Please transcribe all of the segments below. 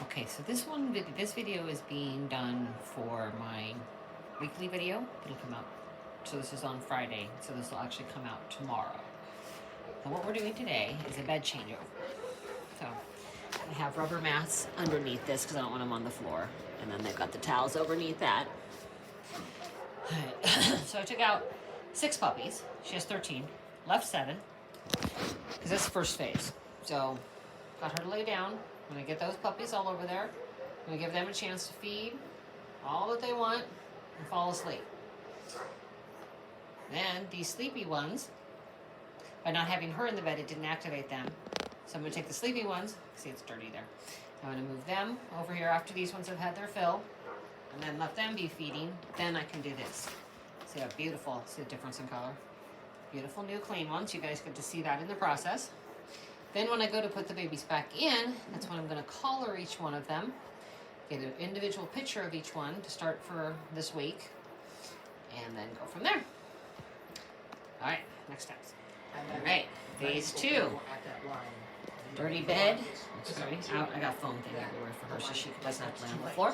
Okay, so this video is being done for my weekly video. It'll come out. So this is on Friday, so this will actually come out tomorrow. And what we're doing today is a bed changeover. So I have rubber mats underneath this because I don't want them on the floor. And then they've got the towels underneath that. So I took out 6 puppies. She has 13. Left 7. Because that's the first phase. So got her to lay down. I'm going to get those puppies all over there. I'm going to give them a chance to feed all that they want and fall asleep. Then these sleepy ones, by not having her in the bed, it didn't activate them. So I'm going to take the sleepy ones. See, it's dirty there. I'm going to move them over here after these ones have had their fill. And then let them be feeding. Then I can do this. See how beautiful. See the difference in color? Beautiful new clean ones. You guys get to see that in the process. Then when I go to put the babies back in, that's when I'm going to collar each one of them. Get an individual picture of each one to start for this week. And then go from there. All right, next steps. All right, phase 2. Dirty bed. Sorry, I got foam thing everywhere for her so she doesn't have to lay on the floor.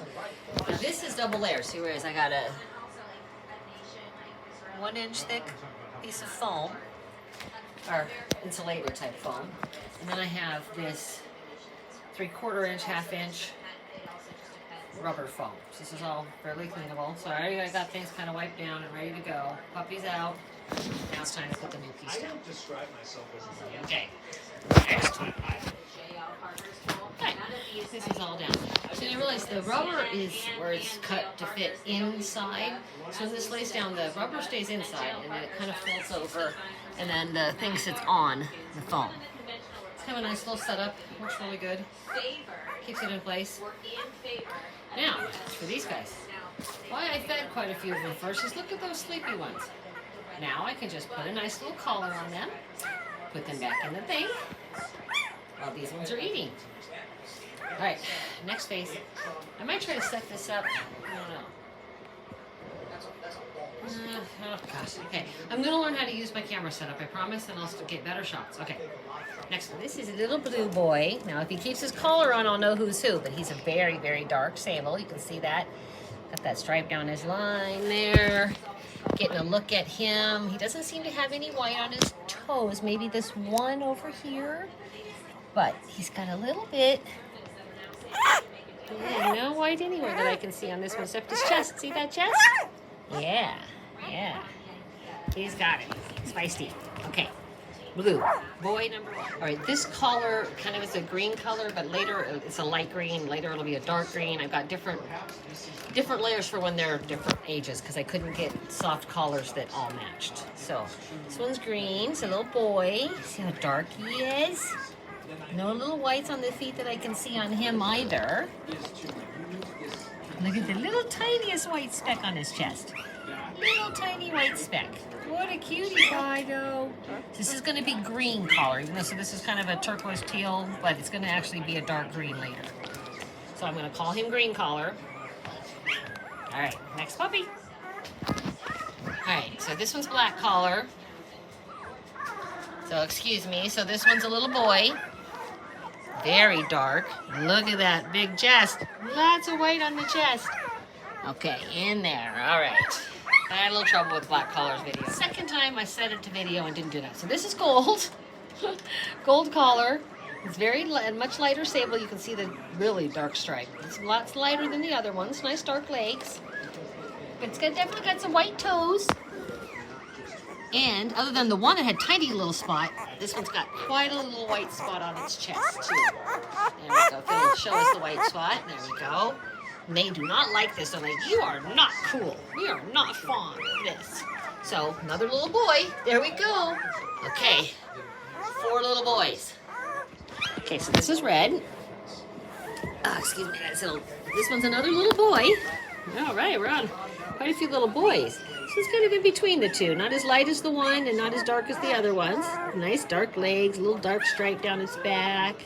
Now this is double layer. See where it is? I got a 1-inch thick piece of foam, or insulator type foam. And then I have this 3/4 inch, 1/2 inch rubber foam. So this is all fairly cleanable. So I got things kind of wiped down and ready to go. Puppies out. Now it's time to put the new piece down. Okay. Next. Right. This is all down. So you realize the rubber is where it's cut to fit inside. So when this lays down, the rubber stays inside and then it kind of folds over and then the thing sits on the foam. It's kind of a nice little setup. Works really good. Keeps it in place. Now, for these guys. Why I fed quite a few of them first is look at those sleepy ones. Now I can just put a nice little collar on them, put them back in the thing, while these ones are eating. All right, next phase. I might try to set this up. I don't know. Oh gosh, okay. I'm gonna learn how to use my camera setup, I promise, and I'll get better shots. Okay, next one. This is a little blue boy. Now, if he keeps his collar on, I'll know who's who, but he's a very, very dark sable. You can see that. Got that stripe down his line there. Getting a look at him. He doesn't seem to have any white on his toes. Maybe this one over here. But he's got a little bit. No white anywhere that I can see on this one except his chest. See that chest? Yeah. Yeah. He's got it. It's feisty. Okay. Blue. Boy number 1. All right, this collar kind of is a green color, but later it's a light green. Later it'll be a dark green. I've got different layers for when they're different ages because I couldn't get soft collars that all matched. So this one's green. It's a little boy. See how dark he is? No little whites on the feet that I can see on him either. Look at the little tiniest white speck on his chest. Little tiny white speck. What a cutie pie, though. This is going to be green collar, even though so this is kind of a turquoise teal, but it's going to actually be a dark green later. So I'm going to call him green collar. All right, next puppy. All right, so this one's black collar. So excuse me, so this one's a little boy. Very dark. Look at that big chest. Lots of white on the chest. Okay, in there. All right. I had a little trouble with black collars video. Second time I set it to video and didn't do that. So this is gold. Gold collar. It's very much lighter sable. You can see the really dark stripe. It's lots lighter than the other ones. Nice dark legs. But it's definitely got some white toes. And other than the one that had tiny little spot, this one's got quite a little white spot on its chest too. There we go. Phil, show us the white spot. There we go. And they do not like this. They're like, you are not cool. We are not fond of this. So another little boy. There we go. Okay. 4 little boys. Okay, so this is red. Oh, excuse me. This one's another little boy. All right, we're on quite a few little boys. So it's kind of in between the two. Not as light as the one and not as dark as the other ones. Nice dark legs, a little dark stripe down his back.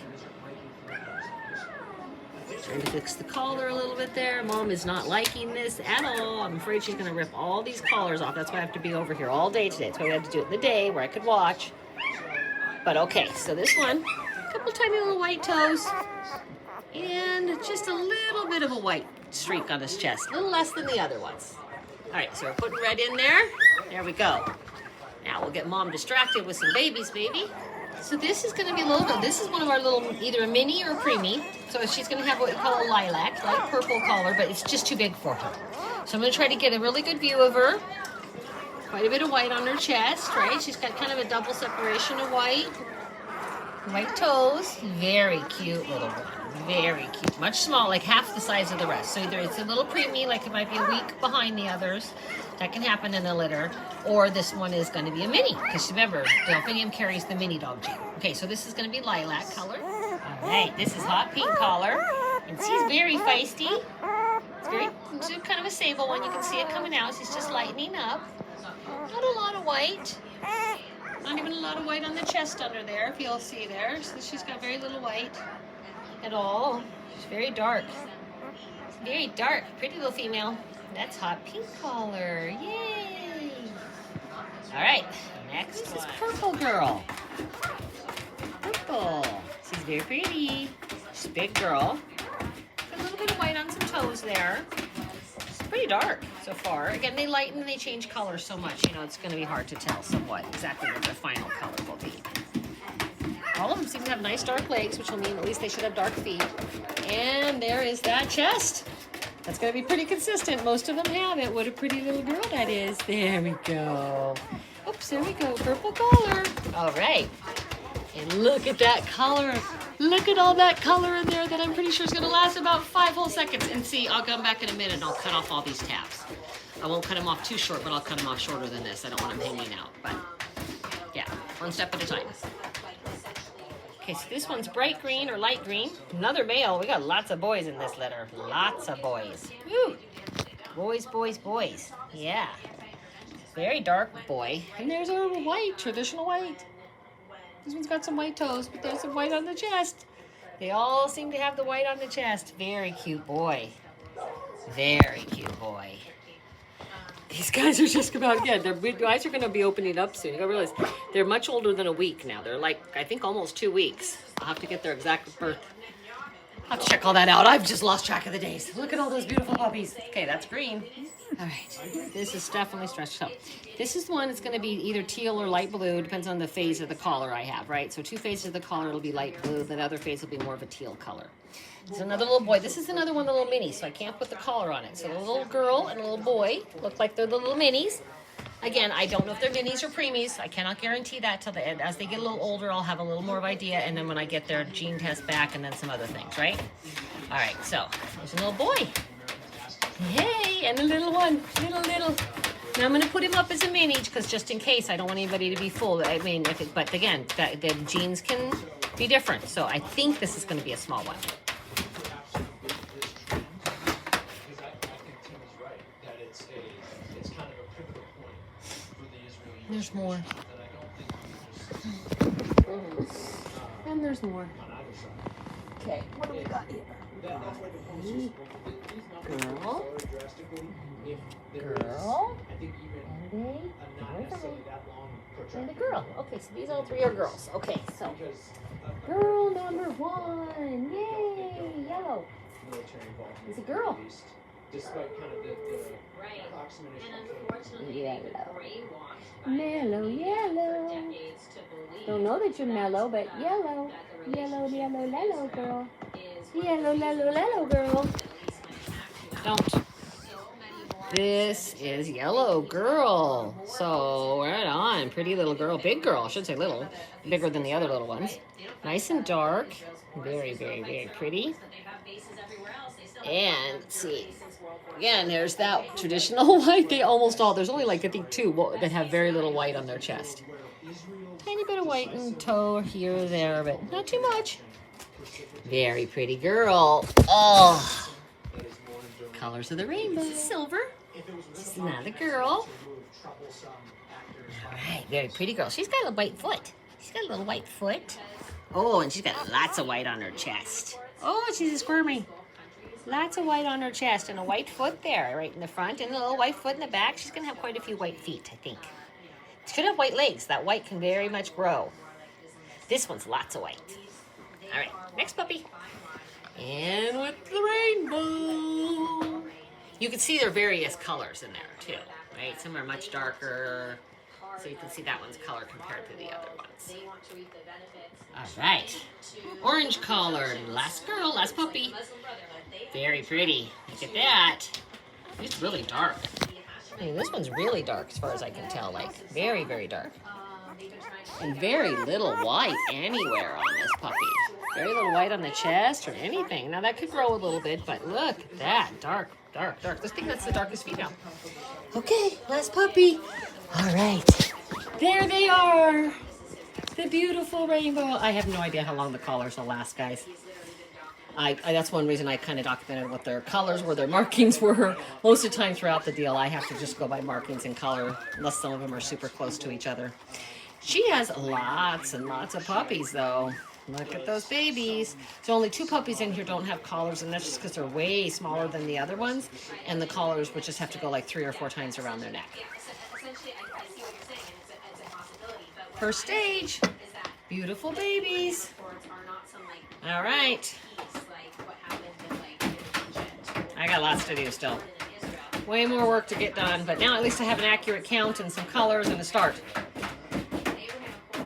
Trying to fix the collar a little bit there. Mom is not liking this at all. I'm afraid she's going to rip all these collars off. That's why I have to be over here all day today. That's why we had to do it in the day where I could watch. But okay, so this one, a couple tiny little white toes. And just a little bit of a white streak on his chest, a little less than the other ones. All right, so we're putting red in there. There we go. Now we'll get Mom distracted with some babies, maybe. So this is gonna be a little bit, this is one of our little, either a mini or a preemie. So she's gonna have what we call a lilac, light purple collar, but it's just too big for her. So I'm gonna try to get a really good view of her. Quite a bit of white on her chest, right? She's got kind of a double separation of white. White toes. Very cute little one. Very cute. Much small, like half the size of the rest. So either it's a little preemie, like it might be a week behind the others. That can happen in a litter. Or this one is going to be a mini. Because remember, Delphinium carries the mini dog gene. Okay, so this is going to be lilac color. All right, this is hot pink collar. And she's very feisty. It's kind of a sable one. You can see it coming out. She's just lightening up. Not a lot of white. Not even a lot of white on the chest under there, if you'll see there. So she's got very little white at all. She's very dark. Very dark. Pretty little female. That's hot pink collar. Yay! All right, next is purple girl. Purple. She's very pretty. She's a big girl. Got a little bit of white on some toes there. Pretty dark so far. Again, they lighten and they change color so much, you know, it's going to be hard to tell somewhat exactly what the final color will be. All of them seem to have nice dark legs, which will mean at least they should have dark feet. And there is that chest. That's going to be pretty consistent. Most of them have it. What a pretty little girl that is. There we go. Oops, there we go. Purple collar. All right. And look at that color. Look at all that color in there that I'm pretty sure is going to last about 5 whole seconds. And see, I'll come back in a minute and I'll cut off all these tabs. I won't cut them off too short, but I'll cut them off shorter than this. I don't want them hanging out. But yeah, one step at a time. Okay, so this one's bright green or light green. Another male. We got lots of boys in this litter. Lots of boys. Woo! Boys, boys, boys. Yeah. Very dark boy. And there's our white, traditional white. This one's got some white toes, but there's some white on the chest. They all seem to have the white on the chest. Very cute boy. Very cute boy. These guys are just about, yeah, their eyes are going to be opening up soon. You gotta realize they're much older than a week now. They're like, I think almost 2 weeks. I'll have to get their exact birth. I'll have to check all that out. I've just lost track of the days. Look at all those beautiful puppies. Okay, that's green. All right, this is definitely stretched up. This is one that's going to be either teal or light blue. Depends on the phase of the collar I have, right? So 2 phases of the collar will be light blue. The other phase will be more of a teal color. There's another little boy. This is another one, the little mini, so I can't put the collar on it. So the little girl and a little boy look like they're the little minis. Again, I don't know if they're minis or preemies. I cannot guarantee that till the end. As they get a little older, I'll have a little more of an idea, and then when I get their gene test back and then some other things, right? All right, so there's a little boy. Hey, and a little one, little. Now I'm going to put him up as a mini because just in case, I don't want anybody to be full. I mean, but again, the genes can be different. So I think this is going to be a small one. There's more. And there's more. Okay, what do we got here? Girl. And a girl. Okay, so these all 3 are girls. Okay, so girl number 1. Yay! Yellow. It's a girl. Despite kind of the approximate yellow. Mellow. Don't know that you're mellow, but yellow. Yellow, girl. Yellow, girl. Don't. This is yellow girl. So right on. Pretty little girl. Big girl. I should say little. Bigger than the other little ones. Nice and dark. Very, very, very pretty. And let's see. Again, there's that traditional white. They almost all, there's only like I think 2 that have very little white on their chest. Tiny bit of white in toe here or there, but not too much. Very pretty girl. Oh. Colors of the rainbow. Silver. This is another girl. All right, very pretty girl. She's got a white foot. Oh, and she's got lots of white on her chest. Oh, she's a squirmy. Lots of white on her chest and a white foot there, right in the front, and a little white foot in the back. She's going to have quite a few white feet, I think. She should have white legs. That white can very much grow. This one's lots of white. All right, next puppy. And with the rainbow. You can see there are various colors in there too, right? Some are much darker. So you can see that one's color compared to the other ones. All right. Orange colored. Last girl, last puppy. Very pretty. Look at that. It's really dark. I mean, this one's really dark as far as I can tell. Like, very, very dark. And very little white anywhere on this puppy. Very little white on the chest or anything. Now, that could grow a little bit, but look at that. Dark, dark, dark. I think that's the darkest female. Okay, last puppy. All right. There they are. The beautiful rainbow. I have no idea how long the collars will last, guys. That's one reason I kind of documented what their colors were, their markings were. Most of the time throughout the deal, I have to just go by markings and color, unless some of them are super close to each other. She has lots and lots of puppies, though. Look at those babies. So only 2 puppies in here don't have collars, and that's just because they're way smaller than the other ones, and the collars would just have to go like 3 or 4 times around their neck. First stage. Beautiful babies. All right. I got lots to do still. Way more work to get done, but now at least I have an accurate count and some colors and a start.